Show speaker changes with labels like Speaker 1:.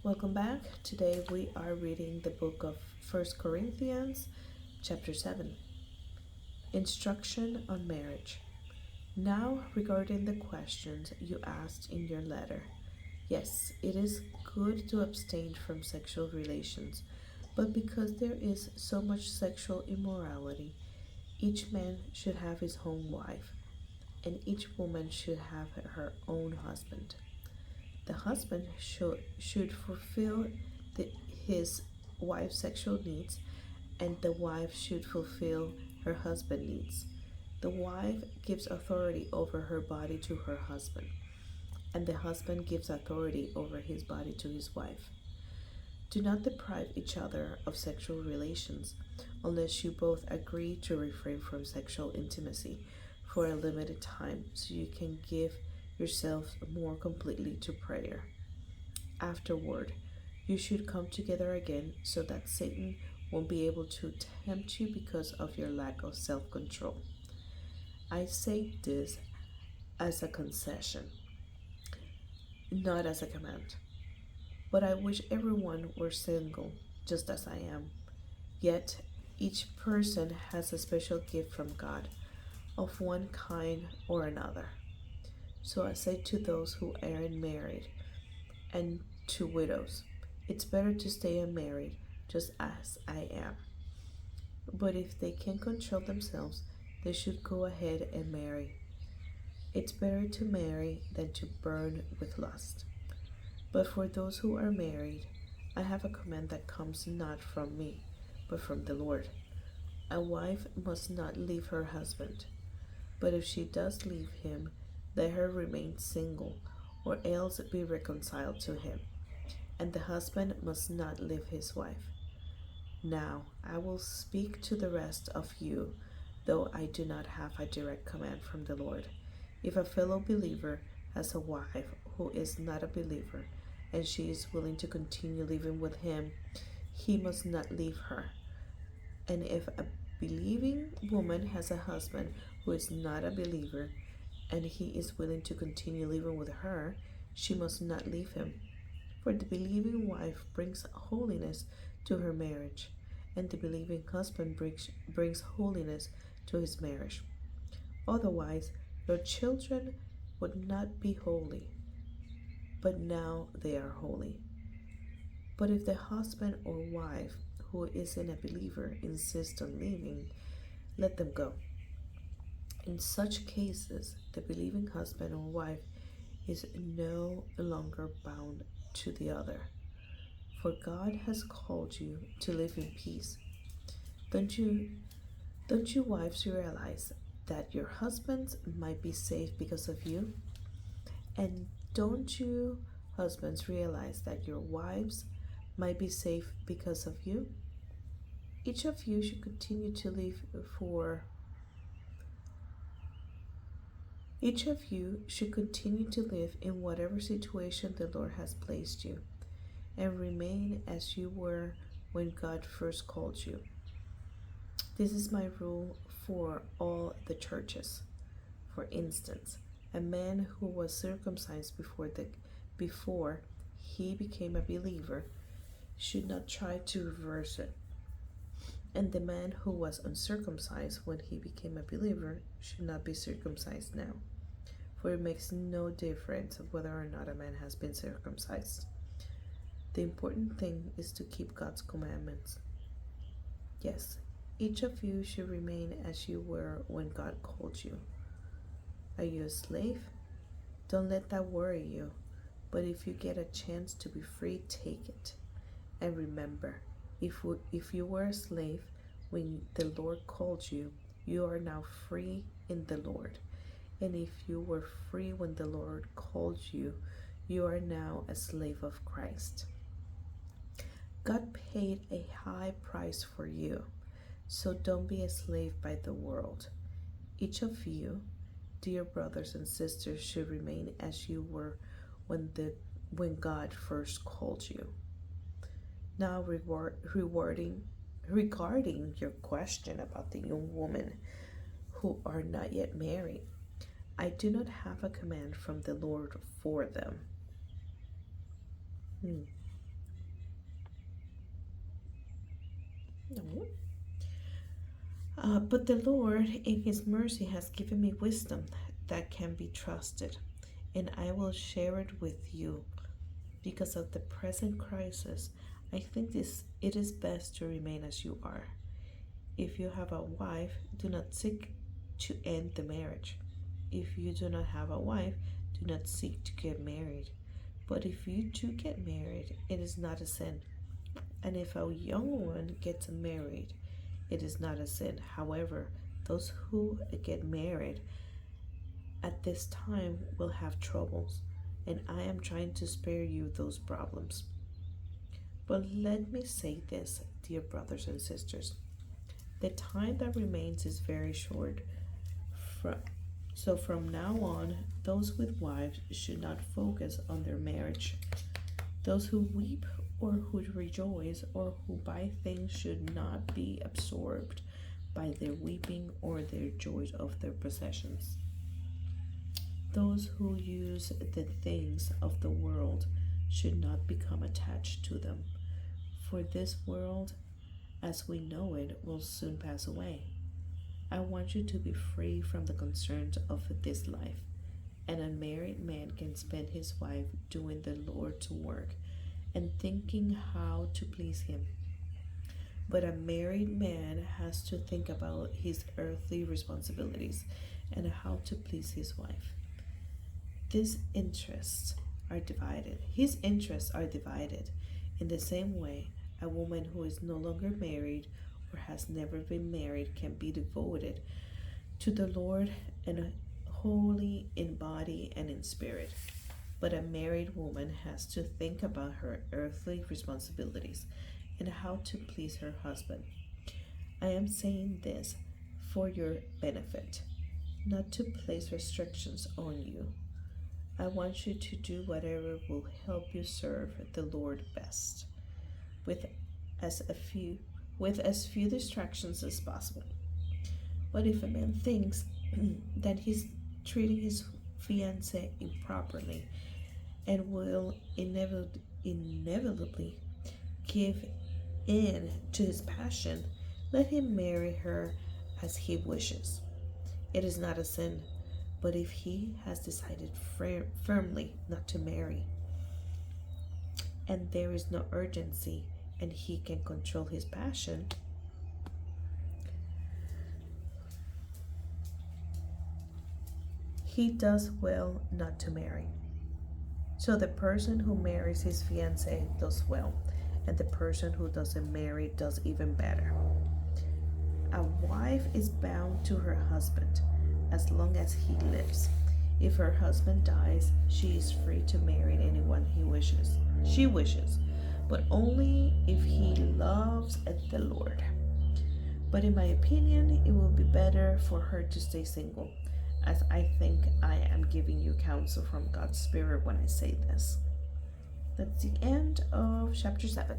Speaker 1: Welcome back. Today we are reading the book of First Corinthians, chapter 7. Instruction on marriage. Now, regarding the questions you asked in your letter, yes, it is good to abstain from sexual relations, but because there is so much sexual immorality, each man should have his own wife, and each woman should have her own husband. The husband should fulfill his wife's sexual needs, and the wife should fulfill her husband's needs. The wife gives authority over her body to her husband, and the husband gives authority over his body to his wife. Do not deprive each other of sexual relations unless you both agree to refrain from sexual intimacy for a limited time so you can give yourselves more completely to prayer. Afterward, you should come together again so that Satan won't be able to tempt you because of your lack of self control. I say this as a concession, not as a command. But I wish everyone were single, just as I am. Yet, each person has a special gift from God, of one kind or another. So I say to those who aren't married and to widows, it's better to stay unmarried, just as I am. But if they can control themselves, they should go ahead and marry. It's better to marry than to burn with lust. But for those who are married, I have a command that comes not from me, but from the Lord. A wife must not leave her husband, but if she does leave him, let her remain single, or else be reconciled to him. And the husband must not leave his wife. Now I will speak to the rest of you, though I do not have a direct command from the Lord. If a fellow believer has a wife who is not a believer, and she is willing to continue living with him, he must not leave her. And if a believing woman has a husband who is not a believer, and he is willing to continue living with her, she must not leave him. For the believing wife brings holiness to her marriage, and the believing husband brings holiness to his marriage. Otherwise, your children would not be holy, but now they are holy. But if the husband or wife who isn't a believer insists on leaving, let them go. In such cases, the believing husband or wife is no longer bound to the other, for God has called you to live in peace. Don't you wives realize that your husbands might be saved because of you? And don't you husbands realize that your wives might be saved because of you? Each of you should continue to live for Each of you should continue to live in whatever situation the Lord has placed you, and remain as you were when God first called you. This is my rule for all the churches. For instance, a man who was circumcised before he became a believer should not try to reverse it. And the man who was uncircumcised when he became a believer should not be circumcised now. For it makes no difference whether or not a man has been circumcised. The important thing is to keep God's commandments. Yes, each of you should remain as you were when God called you. Are you a slave? Don't let that worry you. But if you get a chance to be free, take it. And remember, if you were a slave when the Lord called you, you are now free in the Lord. And if you were free when the Lord called you, you are now a slave of Christ. God paid a high price for you, so don't be a slave by the world. Each of you, dear brothers and sisters, should remain as you were when God first called you. Now, regarding your question about the young women who are not yet married, I do not have a command from the Lord for them. But the Lord, in His mercy, has given me wisdom that can be trusted, and I will share it with you. Because of the present crisis, I think it is best to remain as you are. If you have a wife, do not seek to end the marriage. If you do not have a wife, do not seek to get married. But if you do get married, it is not a sin. And if a young woman gets married, it is not a sin. However, those who get married at this time will have troubles, and I am trying to spare you those problems. But let me say this, dear brothers and sisters: the time that remains is very short. So from now on, those with wives should not focus on their marriage. Those who weep or who rejoice or who buy things should not be absorbed by their weeping or their joy of their possessions. Those who use the things of the world should not become attached to them, for this world, as we know it, will soon pass away. I want you to be free from the concerns of this life. An unmarried man can spend his wife doing the Lord's work and thinking how to please Him. But a married man has to think about his earthly responsibilities and how to please his wife. His interests are divided. In the same way, a woman who is no longer married or has never been married can be devoted to the Lord and holy in body and in spirit. But a married woman has to think about her earthly responsibilities and how to please her husband. I am saying this for your benefit, not to place restrictions on you. I want you to do whatever will help you serve the Lord best, with as a few with as few distractions as possible. But if a man thinks that he's treating his fiancée improperly and will inevitably give in to his passion, let him marry her as he wishes. It is not a sin, but if he has decided firmly not to marry, and there is no urgency, and he can control his passion, he does well not to marry. So the person who marries his fiancée does well, and the person who doesn't marry does even better. A wife is bound to her husband as long as he lives. If her husband dies, she is free to marry anyone she wishes, but only if he loves the Lord. But in my opinion, it will be better for her to stay single, as I think I am giving you counsel from God's Spirit when I say this. That's the end of chapter 7.